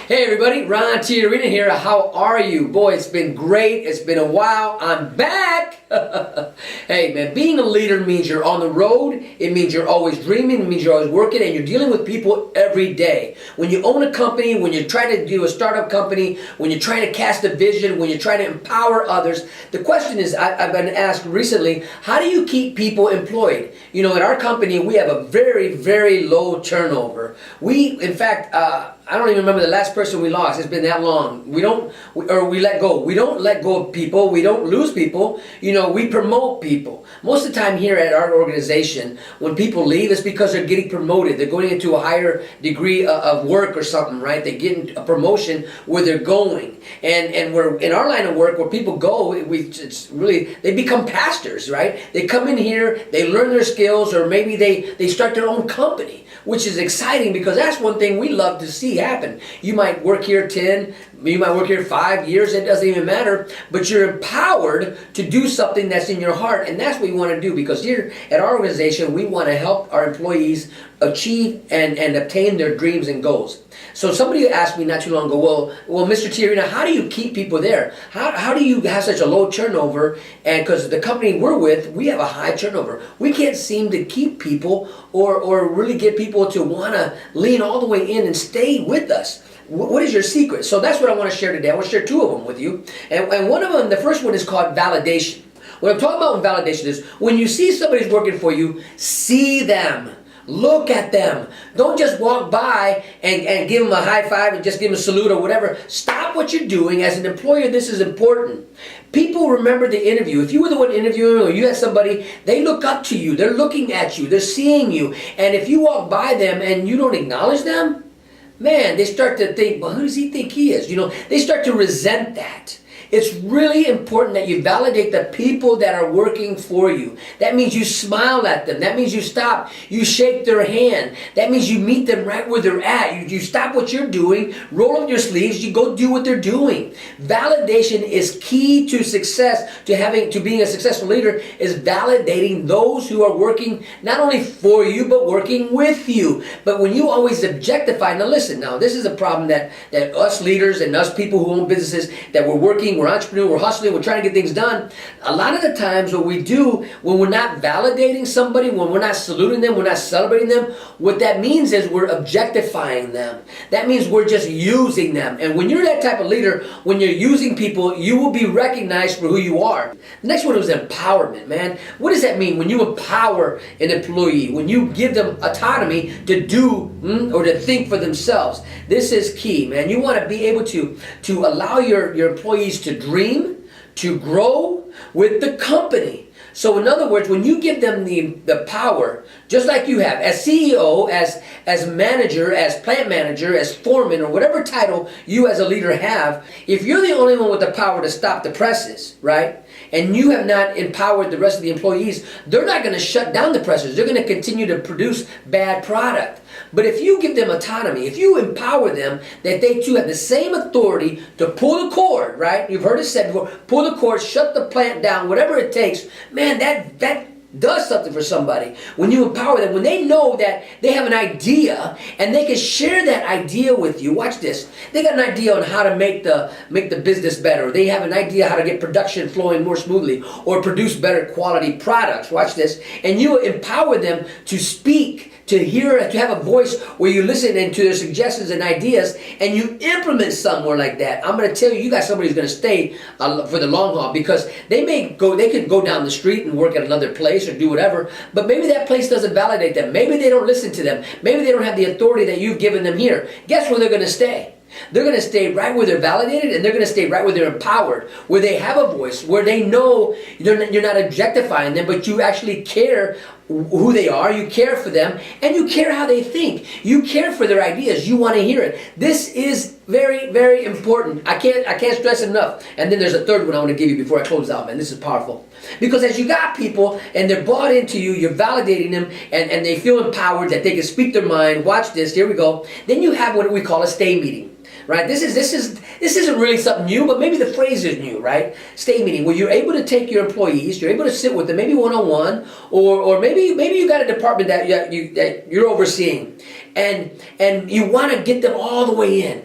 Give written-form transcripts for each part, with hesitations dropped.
Hey everybody, Ron TYRO here. How are you? Boy, it's been great. It's been a while. I'm back. Hey man, being a leader means you're on the road. It means you're always dreaming. It means you're always working and you're dealing with people every day. When you own a company, when you're trying to do a startup company, when you're trying to cast a vision, when you're trying to empower others, the question is, I've been asked recently, how do you keep people employed? You know, at our company, we have a very, very low turnover. In fact, I don't even remember the last person we lost. It's been that long. We let go. We don't let go of people. We don't lose people. You know, we promote people. Most of the time here at our organization, when people leave, it's because they're getting promoted. They're going into a higher degree of work or something, right? They get a promotion where they're going. And we're in our line of work where people go, they become pastors, right? They come in here, they learn their skills, or maybe they start their own company, which is exciting because that's one thing we love to see happen. You might work here 10, you might work here 5 years, it doesn't even matter, but you're empowered to do something that's in your heart, and that's what we want to do, because here at our organization, we want to help our employees achieve and obtain their dreams and goals. So somebody asked me not too long ago, well, Mr. TYRO, how do you keep people there? How do you have such a low turnover? And because the company we're with, we have a high turnover. We can't seem to keep people or really get people to want to lean all the way in and stay with us. What is your secret? So that's what I want to share today. I want to share two of them with you. And one of them, the first one is called validation. What I'm talking about with validation is when you see somebody's working for you, see them. Look at them. Don't just walk by and give them a high five and just give them a salute or whatever. Stop what you're doing. As an employer, this is important. People remember the interview. If you were the one interviewing or you had somebody, they look up to you. They're looking at you. They're seeing you. And if you walk by them and you don't acknowledge them, man, they start to think, well, who does he think he is? You know, they start to resent that. It's really important that you validate the people that are working for you. That means you smile at them. That means you stop. You shake their hand. That means you meet them right where they're at. You stop what you're doing, roll up your sleeves, you go do what they're doing. Validation is key to success, to being a successful leader, is validating those who are working not only for you, but working with you. But when you always objectify, now listen, this is a problem that us leaders and us people who own businesses, that we're working, we're entrepreneurs, we're hustling, we're trying to get things done. A lot of the times what we do when we're not validating somebody, when we're not saluting them, we're not celebrating them, what that means is we're objectifying them. That means we're just using them. And when you're that type of leader, when you're using people, you will be recognized for who you are. The next one is empowerment, man. What does that mean? When you empower an employee, when you give them autonomy to do or to think for themselves, this is key, man. You want to be able to allow your employees to dream, to grow with the company. So in other words, when you give them the power, just like you have, as CEO, as manager, as plant manager, as foreman, or whatever title you as a leader have, if you're the only one with the power to stop the presses, right, and you have not empowered the rest of the employees, they're not going to shut down the presses. They're going to continue to produce bad product. But if you give them autonomy, if you empower them, that they too have the same authority to pull the cord, right? You've heard it said before, pull the cord, shut the plant down, whatever it takes. Man, that does something for somebody. When you empower them, when they know that they have an idea and they can share that idea with you. Watch this. They got an idea on how to make the business better. They have an idea how to get production flowing more smoothly or produce better quality products. Watch this. And you empower them to speak, to hear, to have a voice where you listen to their suggestions and ideas, and you implement somewhere like that. I'm going to tell you, you got somebody who's going to stay for the long haul, because they could go down the street and work at another place or do whatever, but maybe that place doesn't validate them. Maybe they don't listen to them. Maybe they don't have the authority that you've given them here. Guess where they're going to stay? They're going to stay right where they're validated, and they're going to stay right where they're empowered, where they have a voice, where they know you're not objectifying them, but you actually care who they are, you care for them, and you care how they think. You care for their ideas. You want to hear it. This is very, very important. I can't stress it enough. And then there's a third one I want to give you before I close out, man. This is powerful. Because as you got people and they're bought into you, you're validating them, and they feel empowered that they can speak their mind. Watch this. Here we go. Then you have what we call a stay meeting. Right? This isn't really something new, but maybe the phrase is new, right? Stay meeting, where you're able to take your employees, you're able to sit with them, maybe one-on-one, or maybe you got a department that you're overseeing, and you want to get them all the way in.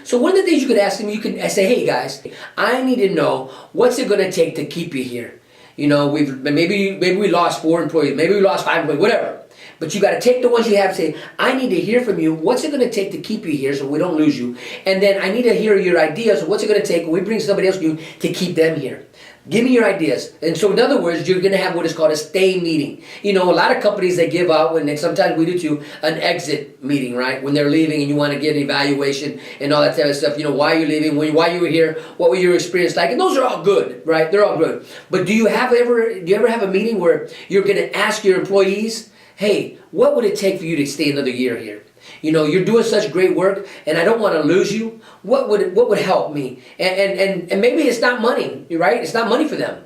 So one of the things you could ask them, you can say, hey guys, I need to know what's it going to take to keep you here. You know, maybe we lost 4 employees, maybe we lost 5 employees, whatever. But you got to take the ones you have and say, I need to hear from you. What's it going to take to keep you here so we don't lose you? And then I need to hear your ideas. What's it going to take when we bring somebody else to keep them here? Give me your ideas. And so in other words, you're going to have what is called a stay meeting. You know, a lot of companies, they give out, and sometimes we do too, an exit meeting, right? When they're leaving and you want to get an evaluation and all that type of stuff. You know, why are you leaving? Why you were here? What was your experience like? And those are all good, right? They're all good. But do you ever have a meeting where you're going to ask your employees, hey, what would it take for you to stay another year here? You know, you're doing such great work, and I don't want to lose you. What would help me? And maybe it's not money, right? It's not money for them,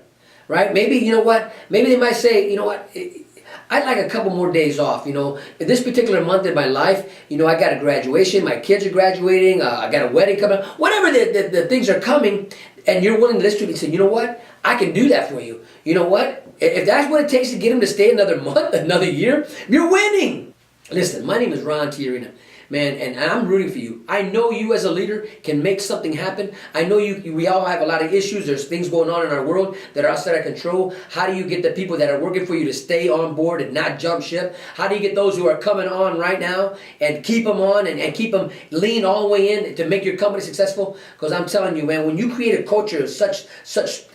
right? Maybe, you know what? Maybe they might say, you know what? I'd like a couple more days off. You know, in this particular month in my life, you know, I got a graduation. My kids are graduating. I got a wedding coming. Whatever the things are coming, and you're willing to listen to me and say, you know what? I can do that for you. You know what? If that's what it takes to get them to stay another month, another year, you're winning. Listen, my name is Ron TYRO, man, and I'm rooting for you. I know you as a leader can make something happen. I know we all have a lot of issues. There's things going on in our world that are outside of control. How do you get the people that are working for you to stay on board and not jump ship? How do you get those who are coming on right now and keep them on and keep them lean all the way in to make your company successful? Because I'm telling you, man, when you create a culture of such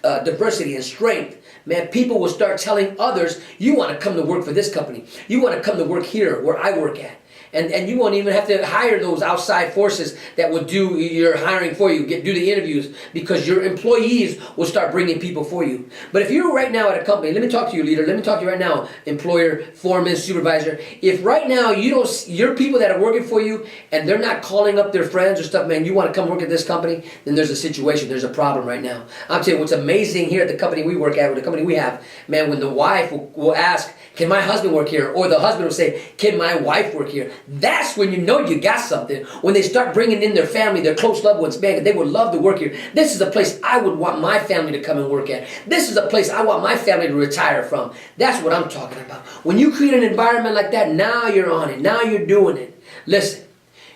diversity and strength, man, people will start telling others, you want to come to work for this company. You want to come to work here where I work at. And you won't even have to hire those outside forces that will do your hiring for you, do the interviews, because your employees will start bringing people for you. But if you're right now at a company, let me talk to you, leader. Let me talk to you right now, employer, foreman, supervisor. If right now your people that are working for you and they're not calling up their friends or stuff, man, you want to come work at this company, then there's a situation, there's a problem right now. I'm telling you, what's amazing here at the company we work at, or the company we have, man, when the wife will ask, can my husband work here? Or the husband will say, can my wife work here? That's when you know you got something. When they start bringing in their family, their close loved ones, man, they would love to work here. This is a place I would want my family to come and work at. This is a place I want my family to retire from. That's what I'm talking about. When you create an environment like that, now you're on it. Now you're doing it. Listen,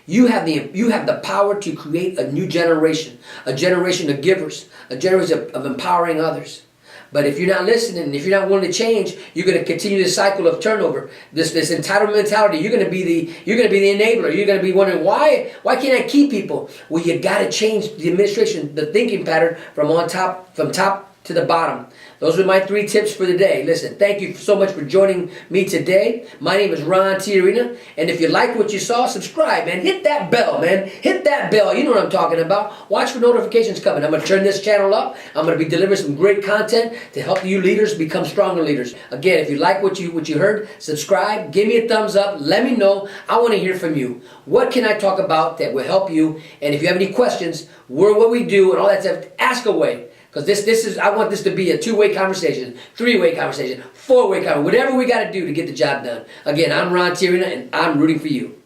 you have the power to create a new generation, a generation of givers, a generation of empowering others. But if you're not listening, if you're not willing to change, you're going to continue this cycle of turnover, this entitlement mentality. You're going to be the enabler. You're going to be wondering, why can't I keep people? Well, you got to change the administration, the thinking pattern from top to the bottom. Those are my 3 tips for the day. Listen, thank you so much for joining me today. My name is Ron TYRO, and if you liked what you saw, subscribe, man. Hit that bell, man. Hit that bell. You know what I'm talking about. Watch for notifications coming. I'm going to turn this channel up. I'm going to be delivering some great content to help you leaders become stronger leaders. Again, if you like what you heard, subscribe. Give me a thumbs up. Let me know. I want to hear from you. What can I talk about that will help you? And if you have any questions, what we do and all that stuff, ask away. Because I want this to be a 2-way conversation, 3-way conversation, 4-way conversation, whatever we got to do to get the job done. Again, I'm Ron TYRO, and I'm rooting for you.